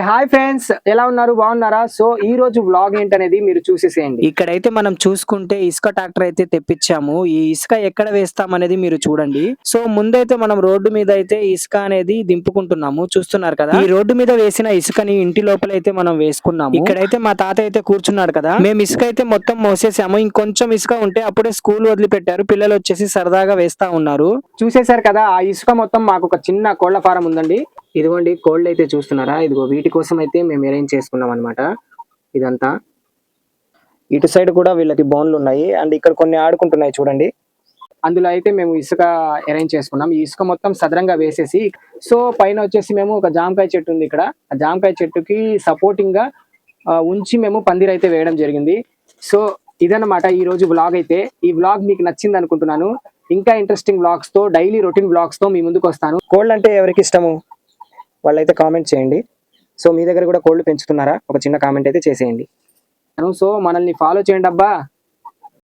Hi friends, ఎలా ఉన్నారు? బాగున్నారా? సో ఈ రోజు వ్లాగ్ ఏంటనేది మీరు చూసేసేయండి. ఇక్కడైతే మనం చూసుకుంటే ఇసుక ట్రాక్టర్ అయితే తెప్పించాము. ఈ ఇసుక ఎక్కడ వేస్తాం అనేది మీరు చూడండి. సో ముందైతే మనం రోడ్డు మీద అయితే ఇసుక అనేది దింపుకుంటున్నాము. చూస్తున్నారు కదా, ఈ రోడ్డు మీద వేసిన ఇసుకని ఇంటి లోపల అయితే మనం వేసుకున్నాము. ఇక్కడైతే మా తాత అయితే కూర్చున్నాడు కదా, మేము ఇసుక అయితే మొత్తం మోసేసాము. ఇంకొంచెం ఇసుక ఉంటే అప్పుడే స్కూల్ వదిలిపెట్టారు. పిల్లలు వచ్చేసి సరదాగా వేస్తా ఉన్నారు. చూసేశారు కదా, ఆ ఇసుక మొత్తం మాకు ఒక చిన్న కోళ్ల ఫారం ఉందండి. ఇదిగోండి కోళ్ళు అయితే చూస్తున్నారా, ఇదిగో వీటి కోసం అయితే మేము అరేంజ్ చేసుకున్నాం అనమాట. ఇదంతా ఇటు సైడ్ కూడా వీళ్ళకి బోన్లు ఉన్నాయి అండ్ ఇక్కడ కొన్ని ఆడుకుంటున్నాయి చూడండి. అందులో అయితే మేము ఇసుక అరేంజ్ చేసుకున్నాం. ఈ ఇసుక మొత్తం సదరంగా వేసేసి, సో పైన వచ్చేసి మేము ఒక జామకాయ చెట్టు ఉంది ఇక్కడ. ఆ జామకాయ చెట్టుకి సపోర్టింగ్ గా ఉంచి మేము పందిరి అయితే వేయడం జరిగింది. సో ఇదన్నమాట ఈ రోజు వ్లాగ్ అయితే. ఈ వ్లాగ్ మీకు నచ్చింది అనుకుంటున్నాను. ఇంకా ఇంట్రెస్టింగ్ వ్లాగ్స్ తో, డైలీ రొటీన్ వ్లాగ్స్ తో మీ ముందుకు వస్తాను. కోళ్ళు అంటే ఎవరికి ఇష్టము వాళ్ళైతే కామెంట్ చేయండి. సో మీ దగ్గర కూడా కోళ్ళు పెంచుతున్నారా? ఒక చిన్న కామెంట్ అయితే చేసేయండి. సో మనల్ని ఫాలో చేయండి అబ్బా.